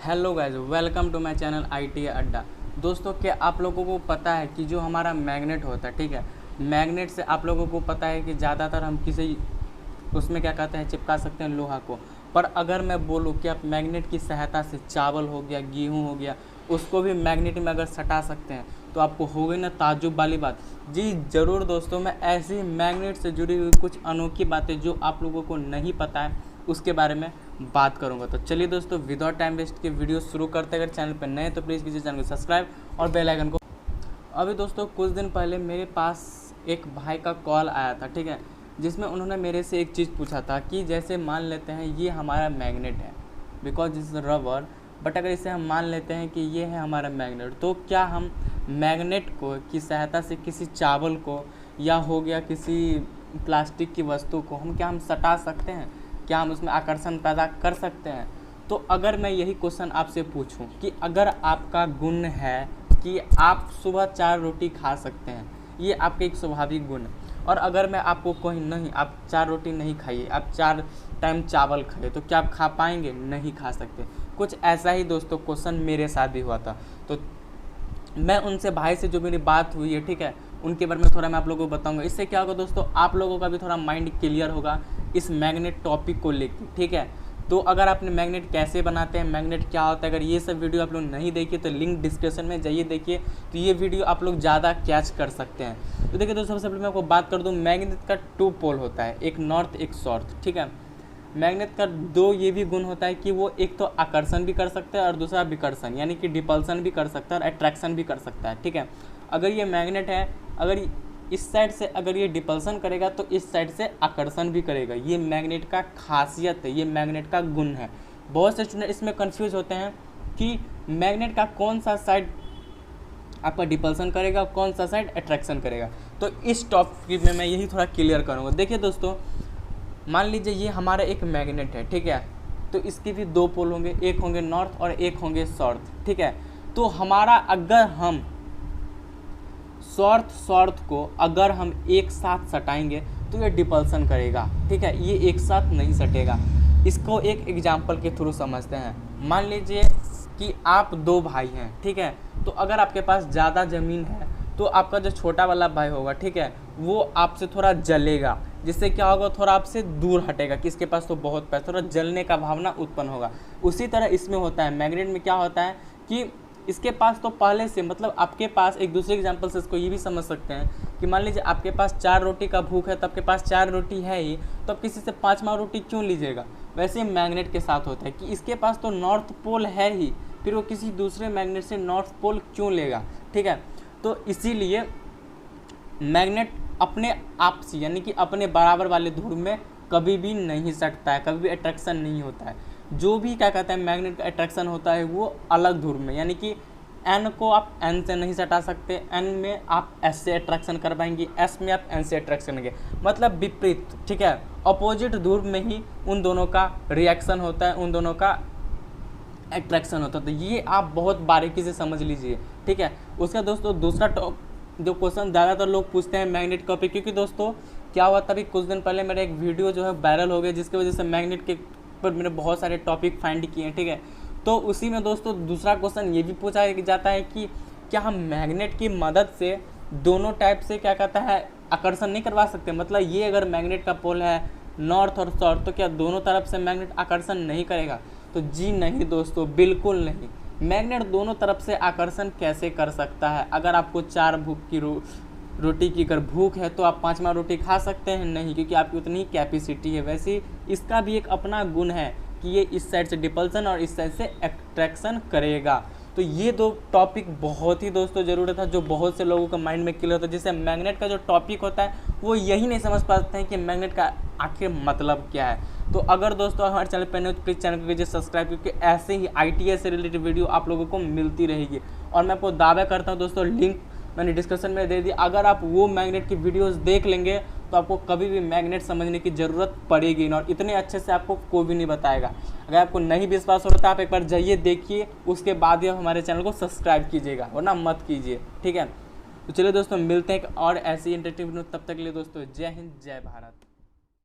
Hello guys, welcome to my channel IT Adda. दोस्तों, क्या आप लोगों को पता है कि जो हमारा मैग्नेट होता है, ठीक है, मैग्नेट से आप लोगों को पता है कि ज़्यादातर हम किसी उसमें क्या कहते हैं, चिपका सकते हैं लोहा को। पर अगर मैं बोलूँ कि आप मैग्नेट की सहायता से चावल हो गया, गेहूँ हो गया, उसको भी मैग्नेट में अगर सटा सकते हैं तो आपको हो गई ना ताज्जुब वाली बात। जी ज़रूर दोस्तों, मैं ऐसी मैग्नेट से जुड़ी हुई कुछ अनोखी बातें जो आप लोगों को नहीं पता है उसके बारे में बात करूंगा। तो चलिए दोस्तों, विदाउट टाइम वेस्ट के वीडियो शुरू करते। अगर चैनल पर नए हैं तो प्लीज़ कीजिए चैनल को सब्सक्राइब और बेल आइकन को। अभी दोस्तों कुछ दिन पहले मेरे पास एक भाई का कॉल आया था, ठीक है, जिसमें उन्होंने मेरे से एक चीज़ पूछा था कि जैसे मान लेते हैं ये हमारा मैग्नेट है, बिकॉज इज़ रबर, बट अगर इसे हम मान लेते हैं कि ये है हमारा मैग्नेट, तो क्या हम मैग्नेट को की सहायता से किसी चावल को या हो गया किसी प्लास्टिक की वस्तु को हम सटा सकते हैं? क्या हम उसमें आकर्षण पैदा कर सकते हैं? तो अगर मैं यही क्वेश्चन आपसे पूछूं कि अगर आपका गुण है कि आप सुबह 4 रोटी खा सकते हैं, ये आपका एक स्वाभाविक गुण है, और अगर मैं आपको कोई नहीं, आप 4 रोटी नहीं खाइए, आप 4 टाइम चावल खाइए, तो क्या आप खा पाएंगे? नहीं खा सकते। कुछ ऐसा ही दोस्तों क्वेश्चन मेरे साथ भी हुआ था। तो मैं उनसे भाई से जो मेरी बात हुई है, ठीक है, उनके बारे में थोड़ा मैं आप लोगों को बताऊंगा। इससे क्या होगा दोस्तों, आप लोगों का भी थोड़ा माइंड क्लियर होगा इस मैग्नेट टॉपिक को लेकर, ठीक है। तो अगर आपने मैग्नेट कैसे बनाते हैं, मैग्नेट क्या होता है, अगर ये सब वीडियो आप लोग नहीं देखिए तो लिंक डिस्क्रिप्शन में जाइए, देखिए, तो ये वीडियो आप लोग ज़्यादा कैच कर सकते हैं। तो देखिए दोस्तों, सबसे पहले मैं आपको बात कर दूँ, मैग्नेट का 2 पोल होता है, एक नॉर्थ एक साउथ, ठीक है। मैग्नेट का 2 ये भी गुण होता है कि वो एक तो आकर्षण भी कर सकता है और दूसरा विकर्षण, यानी कि डिपल्सन भी कर सकता है और अट्रैक्शन भी कर सकता है, ठीक है। अगर ये मैग्नेट है, अगर इस साइड से अगर ये डिपल्सन करेगा तो इस साइड से आकर्षण भी करेगा। ये मैग्नेट का खासियत है, ये मैग्नेट का गुण है। बहुत से स्टूडेंट इसमें कंफ्यूज होते हैं कि मैग्नेट का कौन सा साइड आपका डिपल्सन करेगा, कौन सा साइड अट्रैक्शन करेगा। तो इस टॉपिक में मैं यही थोड़ा क्लियर करूँगा। देखिए दोस्तों, मान लीजिए ये हमारा एक मैग्नेट है, ठीक है, तो इसके भी 2 पोल होंगे, एक होंगे नॉर्थ और एक होंगे साउथ, ठीक है। तो हमारा अगर हम साउथ को अगर हम एक साथ सटाएंगे तो ये डिपल्सन करेगा, ठीक है, ये एक साथ नहीं सटेगा। इसको एक एग्जाम्पल के थ्रू समझते हैं। मान लीजिए कि आप 2 भाई हैं, ठीक है, तो अगर आपके पास ज़्यादा ज़मीन है तो आपका जो छोटा वाला भाई होगा, ठीक है, वो आपसे थोड़ा जलेगा, जिससे क्या होगा, थोड़ा आपसे दूर हटेगा कि इसके पास तो बहुत पैसा, थोड़ा जलने का भावना उत्पन्न होगा। उसी तरह इसमें होता है, मैग्नेट में क्या होता है कि इसके पास तो पहले से, मतलब आपके पास एक दूसरे एग्जांपल से इसको ये भी समझ सकते हैं कि मान लीजिए आपके पास 4 रोटी का भूख है, तो आपके पास 4 रोटी है ही, तो आप किसी से 5वां रोटी क्यों लीजिएगा? वैसे मैग्नेट के साथ होता है कि इसके पास तो नॉर्थ पोल है ही, फिर वो किसी दूसरे मैग्नेट से नॉर्थ पोल क्यों लेगा, ठीक है। तो इसीलिए मैग्नेट अपने आप से, यानी कि अपने बराबर वाले ध्रुव में कभी भी नहीं सटता है, कभी भी अट्रैक्शन नहीं होता है। जो भी क्या कहते हैं मैग्नेट का अट्रैक्शन होता है वो अलग ध्रुव में, यानी कि एन को आप एन से नहीं सटा सकते, एन में आप एस से अट्रैक्शन कर पाएंगे, एस में आप एन से अट्रैक्शन करेंगे, मतलब विपरीत, ठीक है, अपोजिट ध्रुव में ही उन दोनों का रिएक्शन होता है, उन दोनों का अट्रैक्शन होता है। तो ये आप बहुत बारीकी से समझ लीजिए, ठीक है। उसका दोस्तों दूसरा जो क्वेश्चन ज़्यादातर लोग पूछते हैं मैग्नेट टॉपिक, क्योंकि दोस्तों क्या हुआ था, अभी कुछ दिन पहले मेरा एक वीडियो जो है वायरल हो गया, जिसकी वजह से मैग्नेट के पर मैंने बहुत सारे टॉपिक फाइंड किए हैं, ठीक है। तो उसी में दोस्तों दूसरा क्वेश्चन ये भी पूछा जाता है कि क्या हम मैग्नेट की मदद से दोनों टाइप से क्या कहता है आकर्षण नहीं करवा सकते? मतलब ये अगर मैग्नेट का पोल है नॉर्थ और साउथ, तो क्या दोनों तरफ से मैग्नेट आकर्षण नहीं करेगा? तो जी नहीं दोस्तों, बिल्कुल नहीं। मैग्नेट दोनों तरफ से आकर्षण कैसे कर सकता है? अगर आपको 4 भूख की रोटी की अगर भूख है तो आप 5वां रोटी खा सकते हैं? नहीं, क्योंकि आपकी उतनी कैपेसिटी है। वैसे इसका भी एक अपना गुण है कि ये इस साइड से डिपल्सन और इस साइड से अट्रैक्शन करेगा। तो ये 2 टॉपिक बहुत ही दोस्तों ज़रूरी था, जो बहुत से लोगों का माइंड में क्लियर होता है, जिससे मैग्नेट का जो टॉपिक होता है वो यही नहीं समझ पाते हैं कि मैग्नेट का आखिर मतलब क्या है। तो अगर दोस्तों हमारे चैनल पर नए हो तो प्लीज़ चैनल को कीजिए सब्सक्राइब, क्योंकि ऐसे ही ITS से रिलेटेड वीडियो आप लोगों को मिलती रहेगी। और मैं आपको दावा करता हूँ दोस्तों, लिंक मैंने डिस्क्रिप्शन में दे दी, अगर आप वो मैग्नेट की वीडियोस देख लेंगे तो आपको कभी भी मैग्नेट समझने की ज़रूरत पड़ेगी ना, और इतने अच्छे से आपको कोई भी नहीं बताएगा। अगर आपको नहीं विश्वास हो रहा तो आप एक बार जाइए, देखिए, उसके बाद ही आप हमारे चैनल को सब्सक्राइब कीजिएगा, वरना मत कीजिए, ठीक है। तो चलिए दोस्तों, मिलते हैं एक और ऐसी इंटरेस्टिंग वीडियो, तब तक के लिए दोस्तों जय हिंद, जय भारत।